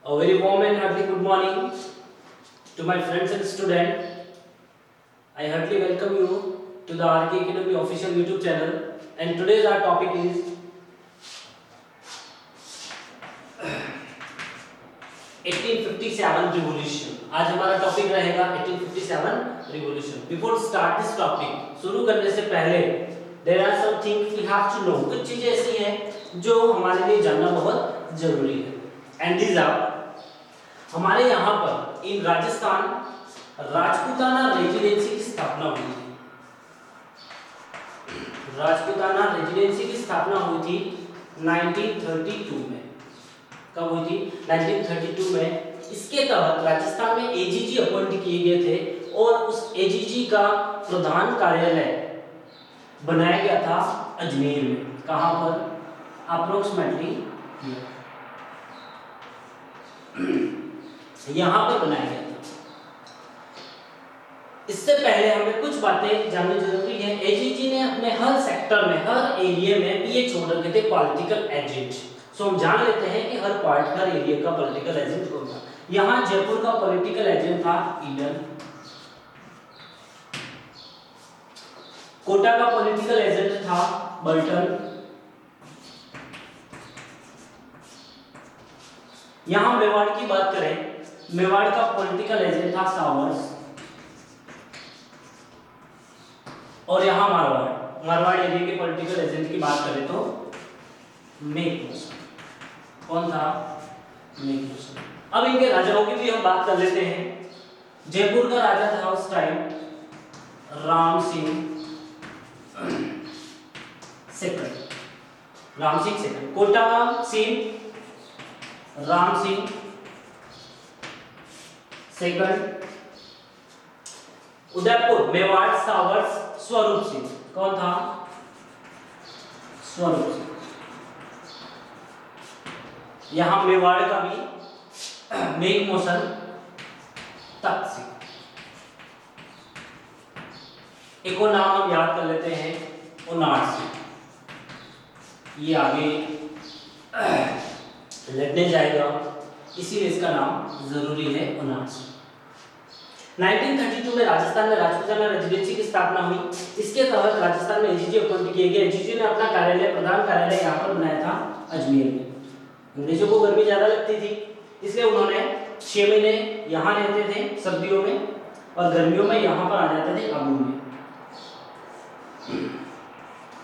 A very warm and hearty good morning to my friends and students. I heartily welcome you to the RK Academy official YouTube channel. And today's our topic is (1857) revolution. आज हमारा topic रहेगा 1857 revolution. Before start this topic, शुरू करने से पहले there are some things we have to know. कुछ चीजें ऐसी हैं जो हमारे लिए जानना बहुत जरूरी है. And these are हमारे यहाँ पर इन राजस्थान राजपूताना रेजिडेंसी की स्थापना हुई थी. राजपूताना रेजिडेंसी की स्थापना हुई थी 1932 में. कब हुई थी? 1932 में. इसके तहत राजस्थान में एजीजी अपॉइंट किए गए थे और उस एजीजी का प्रधान कार्यालय बनाया गया था अजमेर में. कहाँ पर? अप्रोक्सीमेटली यहाँ पर बनाया गया था. इससे पहले हमें कुछ बातें जाननी जरूरी है. एजीजी ने अपने हर सेक्टर में, हर एरिया में ये छोड़ रखे थे पॉलिटिकल एजेंट. सो हम जान लेते हैं कि हर पार्ट, हर एरिया का पॉलिटिकल एजेंट कौन था. यहाँ जयपुर का पॉलिटिकल एजेंट था ईडन. कोटा का पॉलिटिकल एजेंट था बर्टन. यहाँ मेवाड़ की बात करें, मेवाड़ का पॉलिटिकल एजेंट था सावर्स. और यहाँ मारवाड़ एरिया के पॉलिटिकल एजेंट की बात करें तो मेघदूत. कौन था? मेघदूत. अब इनके राजाओं की भी हम बात कर लेते हैं. जयपुर का राजा था उस time Ram Singh second. Kota Singh Ram Singh second. Udaipur Mewar सावर्स स्वरूप सिंह. कौन था? स्वरूप सिंह. यहां मेवाड़ का भी मेघमोशन तख्त सिंह. एक और नाम हम याद कर लेते हैं, उनाट सिंह. ये आगे लड़ने जाएगा, इसीलिए इसका नाम जरूरी है, उनाट सिंह. 1932 में राजस्थान में राजपूताना रेजिडेंसी की स्थापना हुई. इसके तहत राजस्थान में एजीजी अपॉइंट किए गए. एजीजी ने अपना कार्यालय, प्रधान कार्यालय यहाँ पर बनाया था अजमेर में. अंग्रेजों को गर्मी ज्यादा लगती थी, इसलिए उन्होंने 6 महीने यहाँ रहते थे सर्दियों में, और गर्मियों में यहाँ पर आ जाते थे आबू में.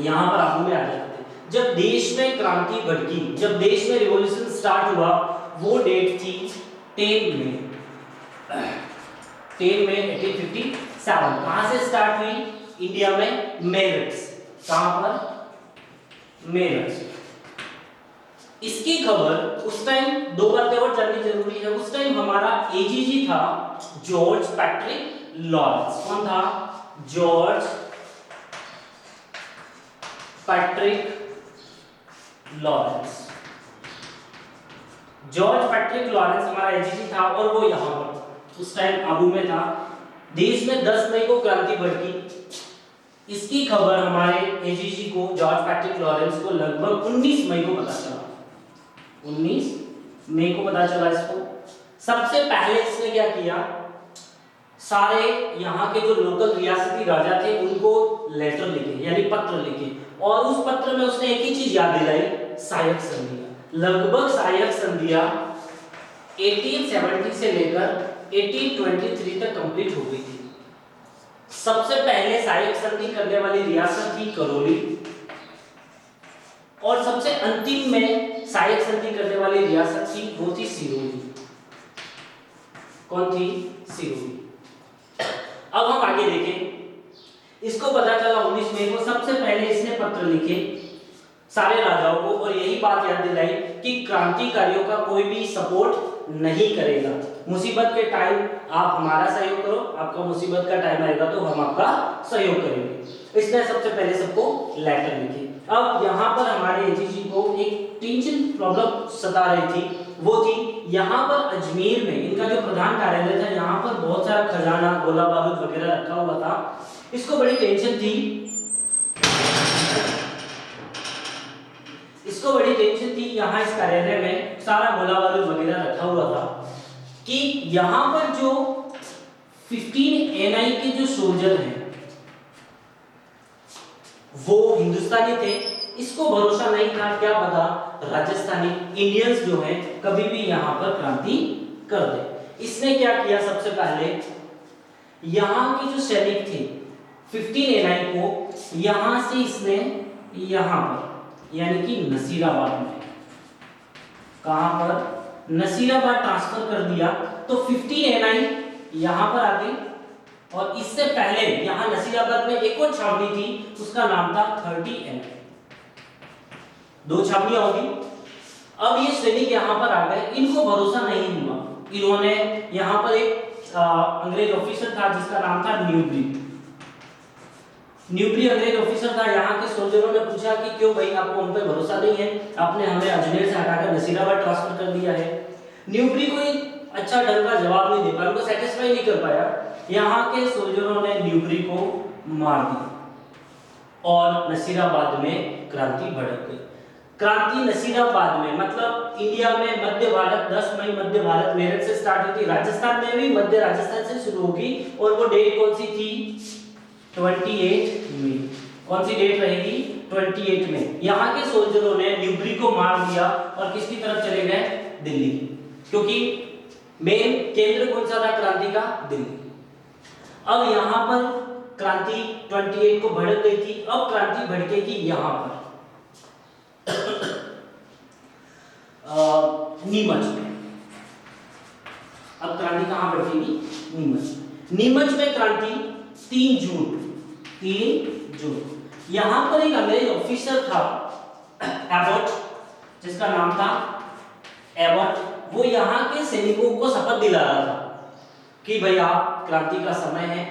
यहाँ पर आबू में आ जाते थे. जब देश में क्रांति भड़की, जब देश में रिवॉल्यूशन स्टार्ट हुआ, वो डेट थी 10 मई 1857. कहां से स्टार्ट हुई? इंडिया में मेरठ. कहां पर? मेरठ. इसकी खबर उस टाइम, दो बातें और जाननी जरूरी है. उस टाइम हमारा एजीजी था जॉर्ज पैट्रिक लॉरेंस. कौन था? George Patrick Lawrence. George Patrick Lawrence हमारा एजीजी था और वो यहाँ पर उस टाइम आबू में था. देश में 10 मई को क्रांति भड़की. इसकी खबर हमारे एजीजी को, जॉर्ज पैट्रिक लॉरेंस को, लगभग 19 मई को पता चला. 19 मई को पता चला इसको. सबसे पहले इसने क्या किया? सारे यहाँ के जो लोकल रियासती राजा थे उनको लेटर लिखे, यानी पत्र लिखे, और उस पत्र में उसने एक ही चीज याद दिलाई, सहायक संधियां. लगभग सहायक संधियां 1870 से लेकर 1823 तक कंप्लीट हो गई थी. सबसे पहले सहायक संधि करने वाली रियासत थी करौली, और सबसे अंतिम में सहायक संधि करने वाली रियासत थी, वो थी सिरोही. कौन थी? सिरोही. अब हम आगे देखें. इसको पता चला 19 मई को. सबसे पहले इसने पत्र लिखे सारे राजाओं को, और यही बात याद दिलाई कि क्रांतिकारियों का कोई भी सपोर्ट नहीं करेगा. मुसीबत के टाइम आप हमारा सहयोग करो, आपका मुसीबत का टाइम आएगा तो हम आपका सहयोग करेंगे. इसने सबसे पहले सबको लेटर लिखे. अब यहाँ पर हमारे एजीजी को एक टेंशन प्रॉब्लम सता रही थी. वो थी यहाँ पर अजमेर में इनका जो प्रधान कार्यालय था, यहाँ पर बहुत सारा खजाना, गोला बारूद वगैरह रखा हुआ था. इसको बड़ी टेंशन थी. इसको बड़ी टेंशन थी, यहाँ इस कार्यालय में सारा गोला बारूद वगैरह रखा हुआ था कि यहां पर जो 15 NI के जो सोल्जर हैं वो हिंदुस्तानी थे। इसको भरोसा नहीं था, क्या पता राजस्थानी इंडियंस जो हैं कभी भी यहां पर क्रांति कर दे। इसने क्या किया, सबसे पहले यहां के जो सैनिक थे 15 NI को यहां से इसने यहां पर यानी कि नसीराबाद में, कहां पर, नसीराबाद ट्रांसफर कर दिया। तो 15 NI यहां पर आ गई और इससे पहले यहां नसीराबाद में एक और छावनी थी, उसका नाम था 30 NI। दो छावनियां होगी। अब ये सैनिक यहां पर आ गए, इनको भरोसा नहीं हुआ, इन्होंने यहां पर एक अंग्रेज ऑफिसर था जिसका नाम था न्यूब्री अंग्रेज ऑफिसर था। यहाँ के सोल्जरों ने पूछा कि क्यों भाई आपको हम पे भरोसा नहीं है, आपने हमें अजमेर से हटाकर नसीराबाद ट्रांसफर कर दिया है। न्यूब्री कोई अच्छा ढंग का जवाब नहीं दे पाया, उनको सेटिस्फाई नहीं कर पाया। यहाँ के सोल्जरों ने न्यूब्री को मार दिया और नसीराबाद में क्रांति भड़क गई। क्रांति नसीराबाद में, मतलब इंडिया में मध्य भारत 10 मई मध्य भारत मेरठ से स्टार्ट हुई थी, राजस्थान में भी मध्य राजस्थान से शुरू होगी। और वो डेट कौन सी थी, 28 मई। कौन सी डेट रहेगी, 28 में। यहाँ के सोल्जरों ने न्यूब्री को मार दिया और किसकी तरफ चले गए, दिल्ली, क्योंकि मेन केंद्र कौन सा था क्रांति का, दिल्ली। अब यहाँ पर क्रांति 28 को भड़क गई थी, अब क्रांति भड़केगी यहाँ पर नीमच में। अब क्रांति कहां भड़केगी, नीमच में क्रांति 3 जून। यहां पर एक अंग्रेज ऑफिसर था एबॉट, जिसका नाम था एबॉट। वो यहां के सैनिकों को शपथ दिला रहा था कि भाई आप, क्रांति का समय है,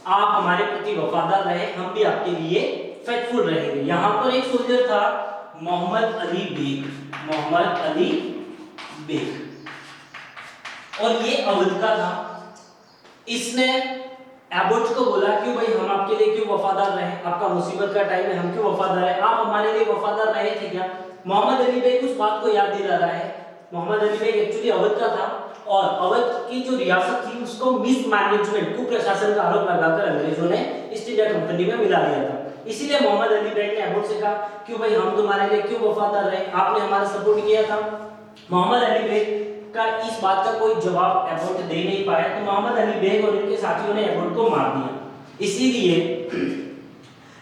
आप हमारे प्रति वफादार रहे, हम भी आपके लिए फेथफुल रहेंगे। यहां पर एक सोल्जर था मोहम्मद अली बेग और ये अवध का था। इसने एबॉट को बोला कि भाई हम आपके लिए क्यों वफादार रहे, आपका मुसीबत का टाइम है, हम क्यों वफादार है, आप हमारे लिए वफादार रहे थे क्या। मोहम्मद अली बेग उस बात को याद दिला रहा है। मोहम्मद अली बेग एक्चुअली अवध का था और अवध की जो रियासत थी उसको मिसमैनेजमेंट, कुप्रशासन का आरोप लगाकर अंग्रेजों ने ईस्ट इंडिया कंपनी में मिला दिया था। इसीलिए मोहम्मद अली बेग ने एबॉट से कहा क्यों भाई हम तुम्हारे लिए क्यों वफादार रहे, आपने हमारा सपोर्ट किया था। मोहम्मद अली बेग का इस बात का कोई जवाब एबॉट दे नहीं पाया, तो मोहम्मद अली बेग और इनके साथियों ने एबॉट को मार दिया। इसीलिए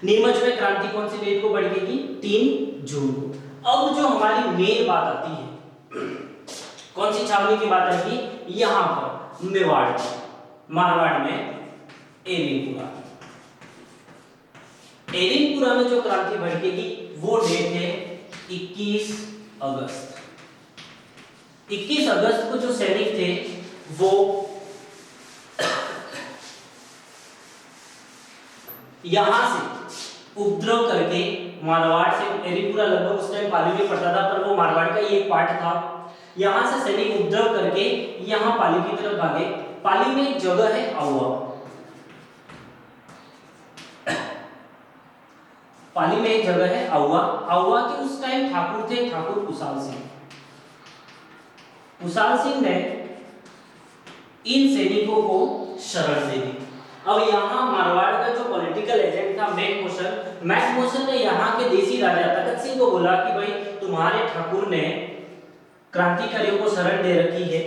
नीमच में क्रांति कौन सी डेट को भड़केगी, 3 जून को। अब जो हमारी मेन बात आती है, कौन सी छावनी की बात आएगी, यहां पर मेवाड़, मारवाड़ में एरिनपुरा में जो क्रांति भड़केगी वो डेट है 21 अगस्त। 21 अगस्त को जो सैनिक थे वो यहां से उपद्रव करके मारवाड़ से, एरिनपुरा लगभग उस टाइम पाली में पड़ता था पर वो मारवाड़ का ही एक पार्ट था। यहां से सैनिक उपद्रव करके यहां पाली की तरफ भागे। पाली में एक जगह है आउवा, पाली में एक जगह है आउवा। आउवा के उस टाइम ठाकुर थे, ठाकुर कुशाल सिंह। कुशाल सिंह ने इन सैनिकों को शरण दे दी। अब यहाँ मारवाड़ का जो पॉलिटिकल एजेंट था मैकमोहन ने यहाँ के देसी राजा तखत सिंह को बोला कि भाई तुम्हारे ठाकुर ने क्रांतिकारियों को शरण दे रखी है,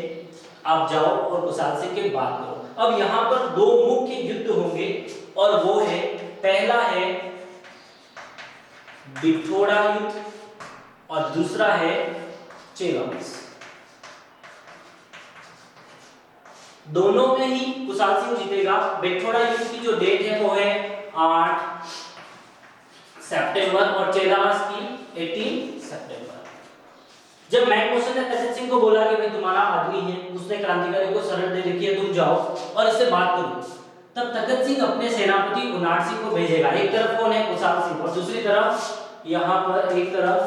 आप जाओ और कुशाल सिंह के बात करो। अब यहाँ पर 2 मुख्य युद्ध होंगे और वो है, पहला है बिठोड़ा युद्ध और दूसरा है चेलावंश। दोनों में ही कुशाल सिंह जीतेगा। बिठोड़ा युद्ध की जो डेट है वो है 8 सितंबर और चेलावंश की 18 सितंबर। जब मैकमोहन ने तखत सिंह को बोला कि भाई तुम्हारा आदमी है, उसने क्रांतिकारियों को शरण दे रखी है, तुम जाओ और इससे बात करो, तब तखत सिंह अपने सेनापति उनाट सिंह को भेजेगा। एक तरफ कौन है, कुशाल सिंह, और दूसरी तरफ यहाँ पर एक तरफ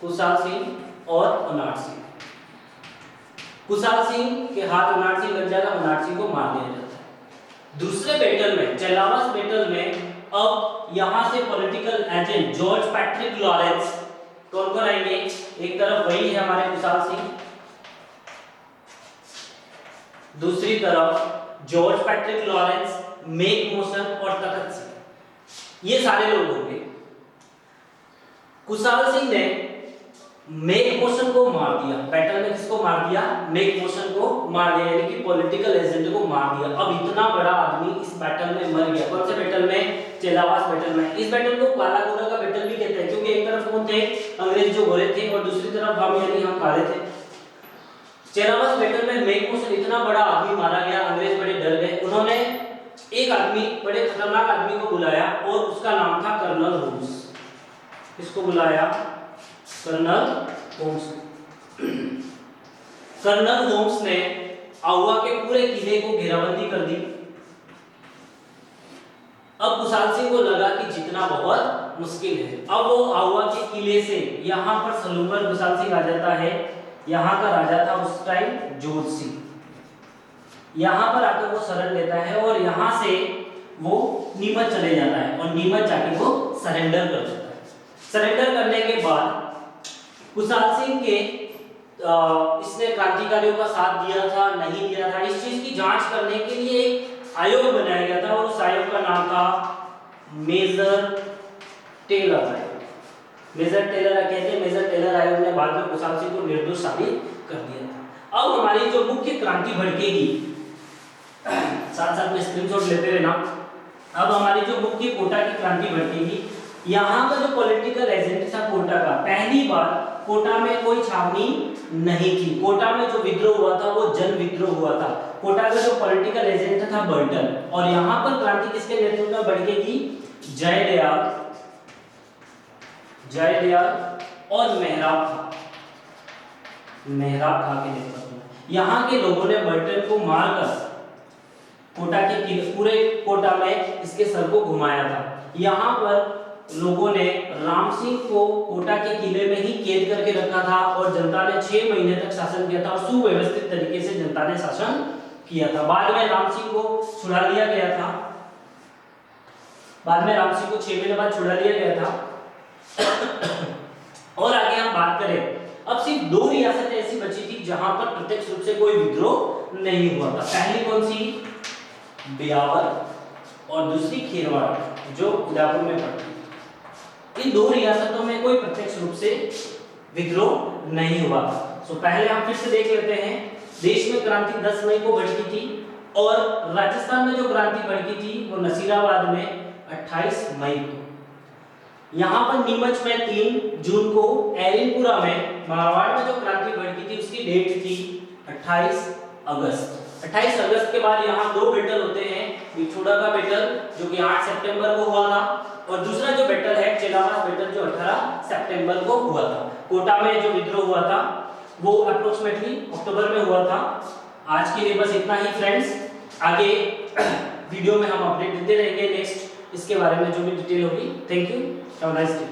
कुशाल सिंह और उनाट सिंह। कुशाल सिंह के हाथ उनाट सिंह लग जाएगा, उनाट सिंह को मार दिया जाता है। दूसरे बैटल में, चेलावंश बैटल में, अब यहां से political agent George Patrick Lawrence कौन कौन आएंगे, एक तरफ वही है हमारे कुशाल सिंह दूसरी तरफ George Patrick Lawrence, make motion और तखत सिंह, ये सारे लोग होंगे। कुशाल सिंह ने मेक मोशन को मार दिया, बैटल में किसको मार दिया? मेक मोशन को मार दिया, यानी कि पॉलिटिकल एजेंट को मार दिया। अब इतना बड़ा आदमी इस बैटल में मर गया। कौन से बैटल में? चेलावास बैटल में। इस बैटल को काला गोरा का बैटल भी कहते हैं, क्योंकि एक तरफ कौन थे? अंग्रेज जो गोरे थे, और दूसरी तरफ हम यानी हम काले थे। चेलावास बैटल में मेक मोशन इतना बड़ा आदमी मारा गया, अंग्रेज बड़े डर गए। उन्होंने एक आदमी, बड़े खतरनाक आदमी को बुलाया और उसका नाम था कर्नल होम्स। इसको बुलाया कर्नल होम्स। कर्नल होम्स ने आउवा के पूरे किले को घेराबंदी कर दी। अब कुशाल सिंह को लगा कि जीतना बहुत मुश्किल है। अब वो आउवा के किले से यहाँ पर सलूमर कुशाल सिंह आ जाता है। यहाँ का राजा था उस टाइम जोध सिंह। यहाँ पर आकर वो शरण लेता है और यहाँ से वो नीमच चले जाता है और नीमच जाके वो सरेंडर कर देता है। सरेंडर करने के बाद कुशाल सिंह के इसने क्रांतिकारियों का साथ दिया था, नहीं दिया था, इस चीज की जांच करने के लिए एक आयोग बनाया गया था और उस आयोग का नाम था मेजर टेलर आयोग। मेजर टेलर कहते हैं, मेजर टेलर आयोग ने बाद में कुशाल सिंह को निर्दोष साबित कर दिया था। अब हमारी जो मुख्य क्रांति भड़केगी, साथ साथ में स्क्रीनशॉट लेते रहना। अब हमारी जो मुख्य कोटा की क्रांति भड़केगी, यहाँ का जो पॉलिटिकल एजेंट था कोटा का, पहली बार कोटा में कोई छावनी नहीं थी। कोटा में जो विद्रोह हुआ था वो जन विद्रोह हुआ था। कोटा का जो पॉलिटिकल एजेंट था बर्टन, और यहाँ पर क्रांति किसके नेतृत्व में भड़केगी? जयदयाल और मेहराब खा के नेतृत्व में। यहाँ के लोगों ने बर्टन को मारकर कोटा के पूरे कोटा में इसके सर को घुमाया था। यहाँ पर लोगों ने राम सिंह को कोटा के किले में ही कैद करके रखा था और जनता ने 6 महीने तक शासन किया था और सुव्यवस्थित तरीके से जनता ने शासन किया था। बाद में राम सिंह को छुड़ा लिया गया था। बाद में राम सिंह को 6 महीने बाद छुड़ा लिया गया था। और आगे हम बात करें, अब सिर्फ 2 रियासतें ऐसी बची थी जहां पर प्रत्यक्ष रूप से कोई विद्रोह नहीं हुआ था। पहली कौन सी? ब्यावर, और दूसरी खेरवाड़ जो उदयपुर में पड़ती। इन 2 रियासतों में कोई प्रत्यक्ष रूप से विद्रोह नहीं हुआ था। तो पहले हम फिर से देख लेते हैं। देश में क्रांति 10 मई को भड़की थी और राजस्थान में जो क्रांति भड़की थी वो नसीराबाद में 28 मई को। यहाँ पर नीमच में 3 जून को, एरिनपुरा में मारवाड़ में जो क्रांति भड़की थी उसकी डेट थी 28 अगस्त। 28 अगस्त के बाद यहाँ 2 बैटल होते हैं। बिछोड़ा का बैटल जो कि 8 सितंबर को हुआ था, और दूसरा जो बैटल है चेलावास बैटल जो 18 सितंबर को हुआ था। कोटा में जो विद्रोह हुआ था वो अप्रोक्सीमेटली अक्टूबर में हुआ था। आज के लिए बस इतना ही फ्रेंड्स। आगे वीडियो में हम अपडेट देते रहेंगे नेक्स्ट इसके बारे में जो भी डिटेल होगी। Thank you, have a nice day.